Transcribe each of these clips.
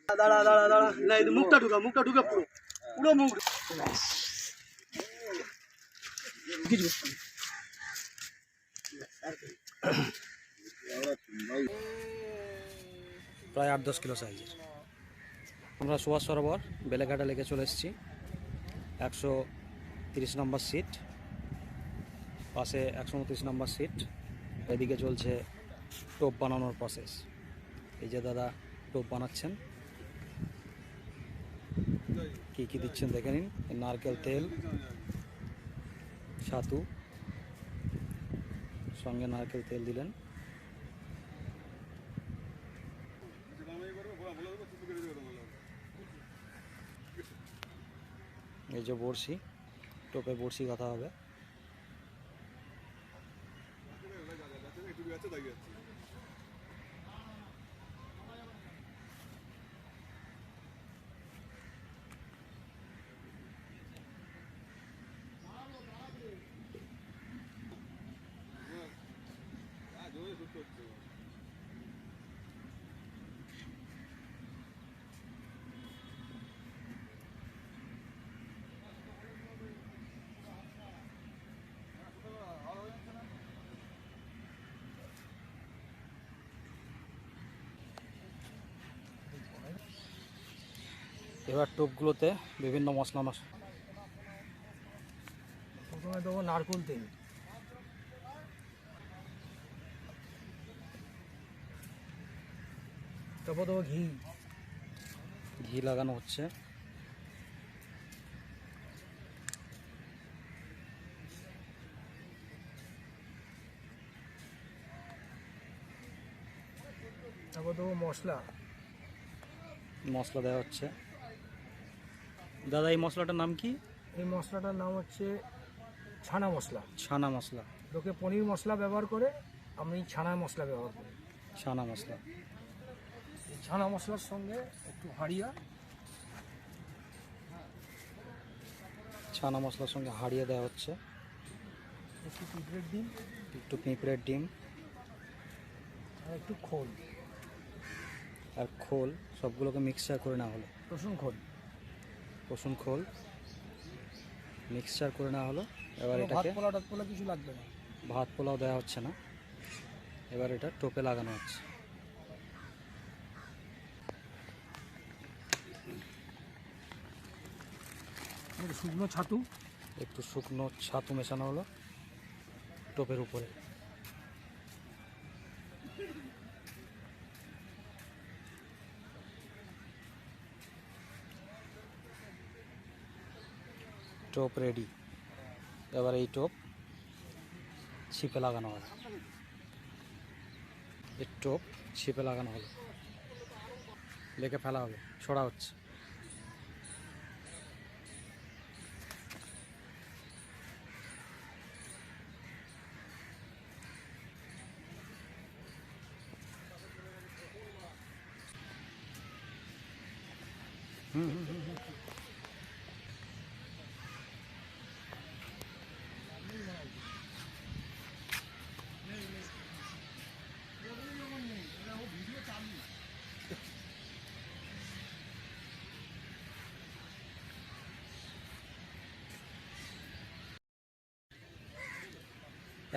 দাঁড়া দাঁড়া দাঁড়া, মুখটা ঢুকা পুরো পুরো মুখ প্রায় 8-10 কিলো সাইজের। আমরা সুভাষ সরোবর বেলেঘাটা লেকে চলে এসেছি। 130 নম্বর সিট, পাশে 129 নম্বর সিট। এদিকে চলছে টোপ বানানোর প্রসেস। এই যে দাদা টোপ বানাচ্ছেন, কি কি দিচ্ছেন দেখে নিন। নারকেল তেল, ছাতু, সঙ্গে নারকেল তেল দিলেন। এই যে বড়শি, টোপে বড়শি গাঁথা হবে। এবার টোপগুলোতে বিভিন্ন মশলা প্রথমে দেবো নারকেল তেল, তারপর দেবো ঘি লাগানো হচ্ছে। তারপর দেবো মশলা দেওয়া হচ্ছে। দাদা এই মশলাটার নাম কি? এই মশলাটার নাম হচ্ছে ছানা মশলা। ছানা মশলা। লোকে পনির মশলা ব্যবহার করে, আমি ছানা মশলা ব্যবহার করি। ছানা মশলা। এই ছানা মশলার সঙ্গে একটু হাড়িয়া, ছানা মশলার সঙ্গে হাড়িয়ে দেওয়া হচ্ছে। একটু পিঁপড়ের ডিম আর একটু খোল আর খোল, সবগুলোকে মিক্সচার করে নেওয়া হলো। রসুন খোল মিক্সচার করে নেওয়া হলো। এবার এটাকে পোলা কিছু লাগবে না, ভাত পোলাও দেওয়া হচ্ছে না। এবার এটা টোপে লাগানো হচ্ছে। একটু শুকনো ছাতু মেশানো হলো টোপের উপরে। টোপ রেডি। এবার এই টোপ ছিপে লাগানো হবে। এই টোপ ছিপে লাগানো হলো, লেকে ফেলা হবে, ছড়া হচ্ছে।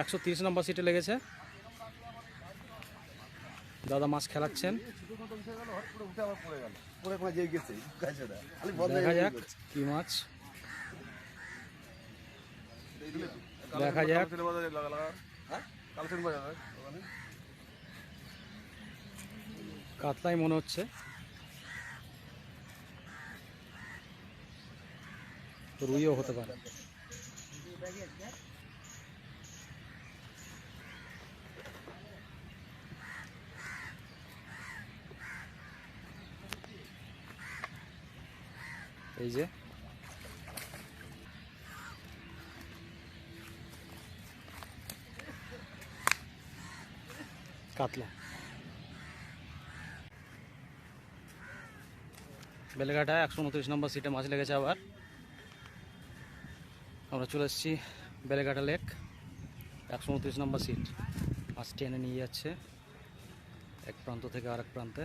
একশো 30 নম্বর সিটে লেগেছে। দাদা মাছ খেলাচ্ছেন। দেখা যাক কি মাছ, দেখা যাক। কাতলাই মনে হচ্ছে, রুইও হতে পারে। এই যে কাতলা। বেলেঘাটা 129 নম্বর সিটে মাছ লেগেছে। আবার আমরা চলে এসেছি বেলেঘাটা লেক, 129 নম্বর সিট। মাছ টেনে নিয়ে যাচ্ছে এক প্রান্ত থেকে আরেক প্রান্তে।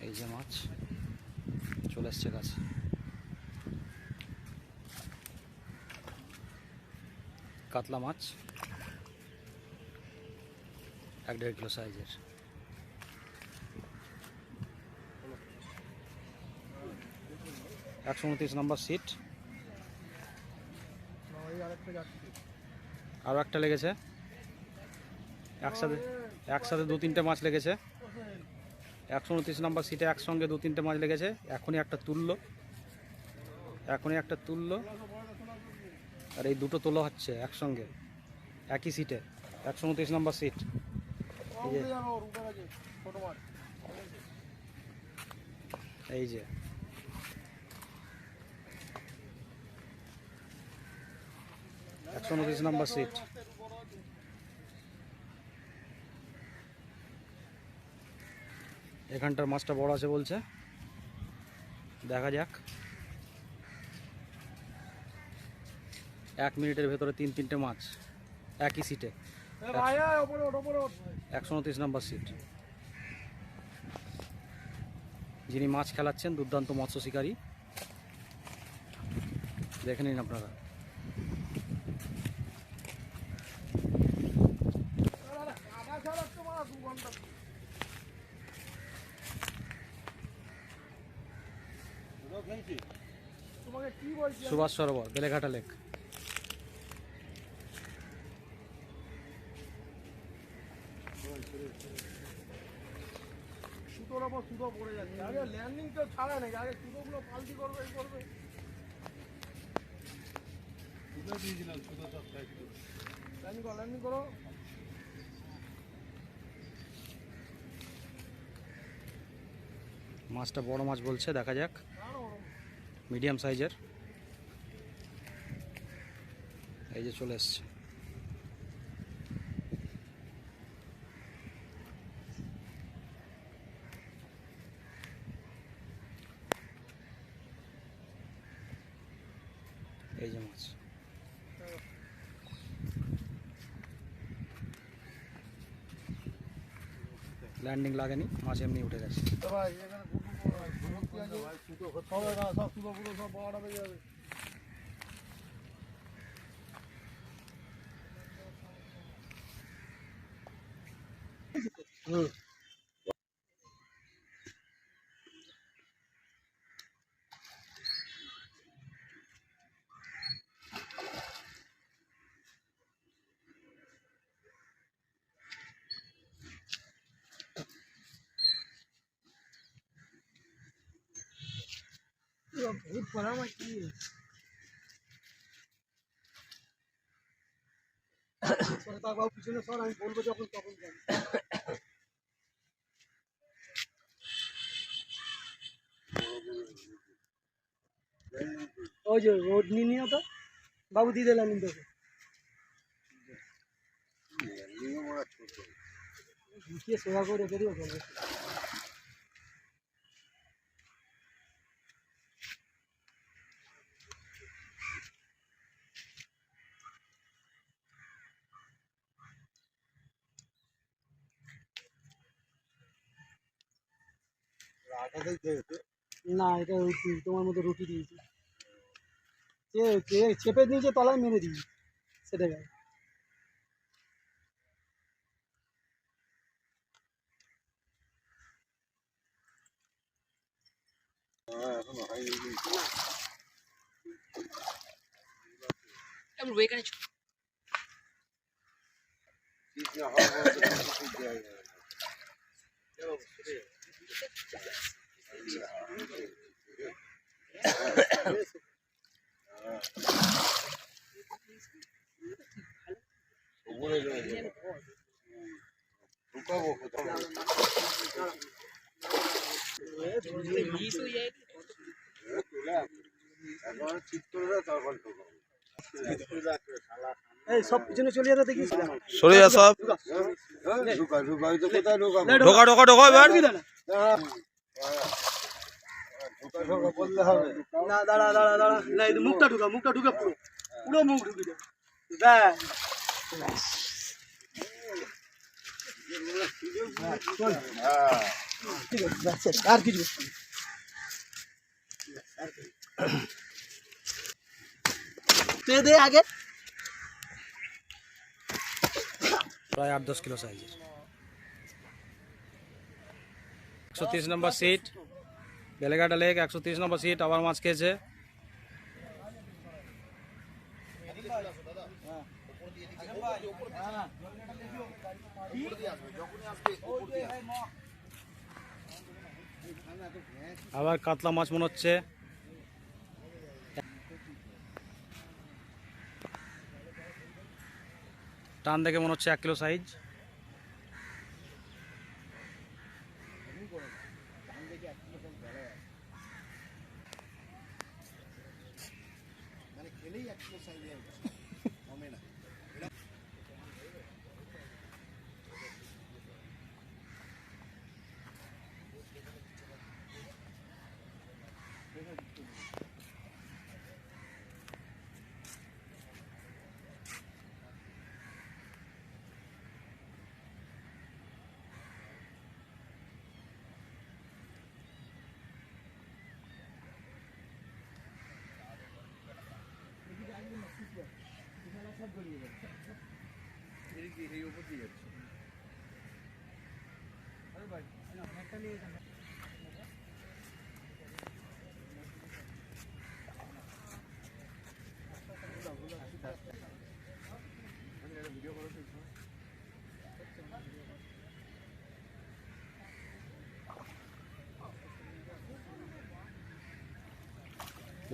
এই যে মাছ চলে এসছে কাছে। কাতলা মাছ 1-1.5 কিলো সাইজের। একশো 29 নম্বর সিট। আরও একটা লেগেছে, একসাথে 2-3টে মাছ লেগেছে। 129 নম্বর সিটে একসঙ্গে 2-3টে মাছ লেগেছে। এখনই একটা তুললো, আর এই দুটো তোলা হচ্ছে একসঙ্গে একই সিটে। 129 নম্বর সিট। এই যে 129 নম্বর সিট। এখানটার মাছটা বড় আছে বলছে, দেখা যাক। 1 মিনিটের ভেতরে 3-3টে মাছ একই সিটে। 129 নম্বর সিট। যিনি মাছ খেলাচ্ছেন দুর্দান্ত মৎস্য শিকারী, দেখে নিন আপনারা। সুভাষ সরোবর, বেলেঘাটা লেক। সুতোর ওপর সুতো পড়ে যাচ্ছে, আগে ল্যান্ডিং তো ছাড়া নাকি, আগে সুতোগুলো পাল্টি করবে, এই করবে। ল্যান্ডিং করো। মাছটা বড় মাছ বলছে, দেখা যাক। মিডিয়াম সাইজের। এই যে চলে এসছে। এই যে মাছ। ল্যান্ডিং লাগেনি, মাছ এমনি উঠে গেছে। बहुत बड़ा मछली है। পিছনে সর, আমি বলবো যখন তখন যাবি। ওই যে রোড নিয়ে তো বাবু দিয়ে দিলাম তোকে। ঢুকিয়ে সোজা করে রেখে দিও। না, এটা রুটি, তোমার মতো রুটি দিয়েছি। চেপে দিয়েছে, তলায় মেরে দিয়েছি, সেটা গেল। এই সব পিছনে চলে যেতে দেখিস, সরে যা সব। ঢোকা ঢোকা ঢোকা এবার। না, দাঁড়া দাঁড়া দাঁড়া, না, মুখটা ঢুকা পুরো পুরো মুখ ঢুকে যায়। আর কিছু দে আগে প্রায় 8-10 কিলো সাইজের। 130 নম্বর সিট, বেলেঘাটা লেক, 130 নম্বর সিট, আবার মাছ খেয়েছে। আবার কাতলা মাছ মনে হচ্ছে। টান দেখে মনে হচ্ছে 1 কিলো সাইজ।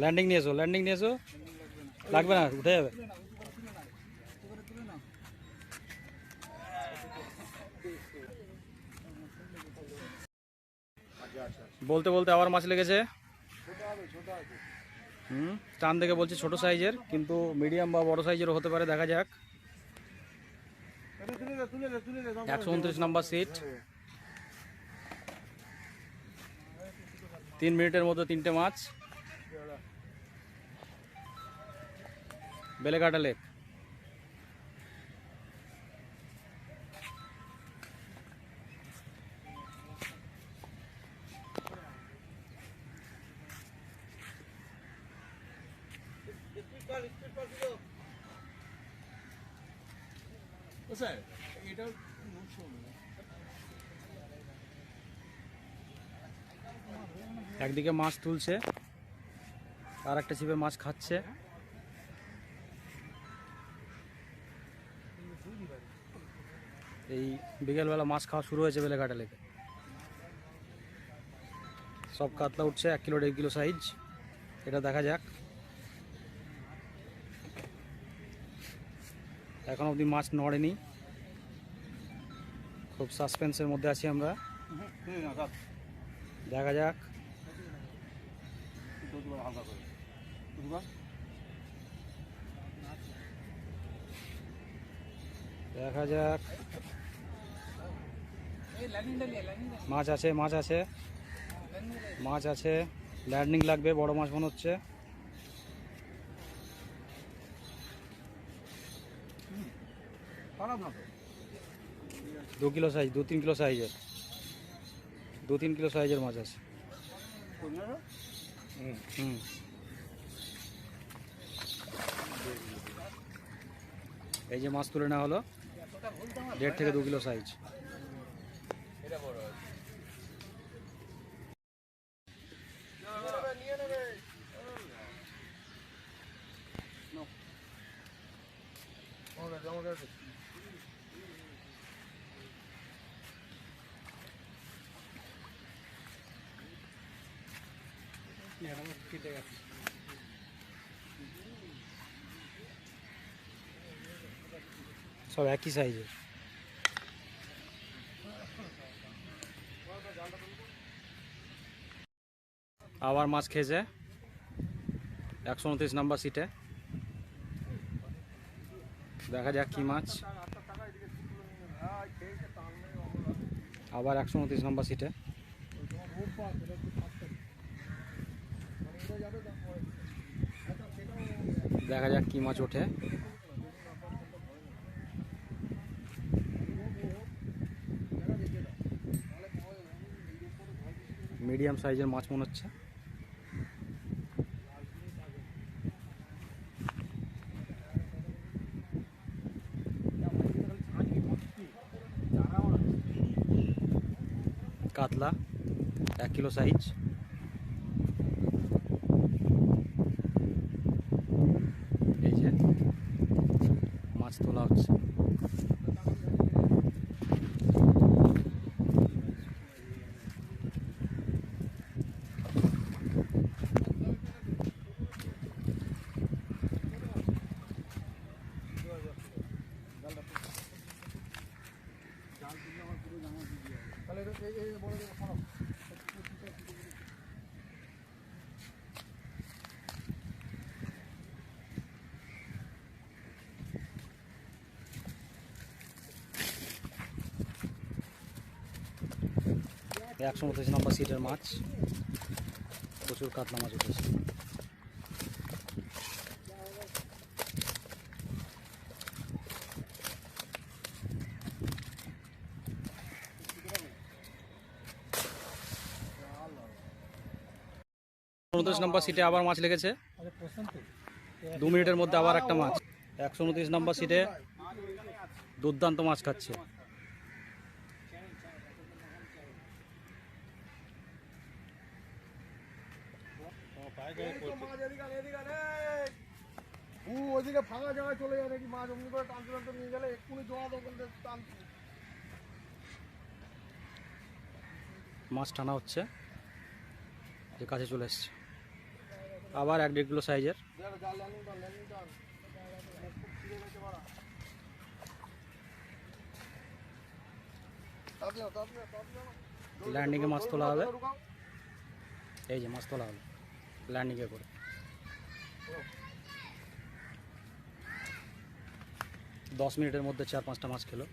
ল্যান্ডিং নিয়ে এসো, ল্যান্ডিং নিয়ে এসো, লাগবে না, উঠে যাবে। বলতে বলতে আবার মাছ লেগেছে। টান দেখে বলছি ছোট সাইজের, কিন্তু মিডিয়াম বা বড় সাইজেরও হতে পারে, দেখা যাক। 129 নম্বর সিট, 3 মিনিটের মধ্যে 3টে মাছ। বেলেঘাটা লেক। একদিকে মাছ তুলছে, আর একটা ছিপে মাছ খাচ্ছে। এই বিকেলবেলা মাছ খাওয়া শুরু হয়েছে বেলেঘাটা লেকে। সব কাতলা উঠছে 1 কিলো 1.5 কিলো সাইজ। এটা দেখা যাক। এখন অবধি মাছ নড়েনি, খুব সাসপেন্সের মধ্যে আছি আমরা। দেখা যাক। দেখা যাক। মাছ আছে, মাছ আছে, মাছ আছে। ল্যান্ডিং লাগবে, বড় মাছ মনে হচ্ছে। খারাপ না তো, 2 কিলো সাইজ, 2-3 কিলো সাইজের, 2-3 কিলো সাইজের মাছ আছে। এই যে মাছ তুলে নেওয়া হলো, 1.5 থেকে 2 কিলো সাইজ। সব একই সাইজের। আবার মাছ খেয়েছে 129 নম্বর সিটে। দেখা যাক কি মাছ। আবার 129 নম্বর সিটে। দেখা যাক কি মাছ ওঠে। মিডিয়াম সাইজের মাছ মনে হচ্ছে। কাতলা 1 কিলো সাইজ। এই যে মাছ তোলা হচ্ছে। তাহলে এই বড় খারাপ 129 নম্বর সিটের মাছ, প্রচুর কাতলা মাছ উঠেছে। উনত্রিশ নম্বর সিটে আবার মাছ লেগেছে। 2 মিনিটের মধ্যে আবার একটা মাছ। 129 নম্বর সিটে দুর্দান্ত মাছ খাচ্ছে। ওইদিকে ফাঁকা জায়গায় চলে যায় নাকি মাছ অমনি করে টানতে টানতে নিয়ে গেলে এক্ষুনি জোড়া দোকান টান। মাছ টানা হচ্ছে, যে কাছে চলে এসছে। আবার 1-1.5 কিলো সাইজের। ল্যান্ডিংয়ে মাছ তোলা হবে। এই যে মাছ তোলা হবে ল্যান্ডিংয়ে করে। 10 মিনিটের মধ্যে 4-5টা মাছ খেলো।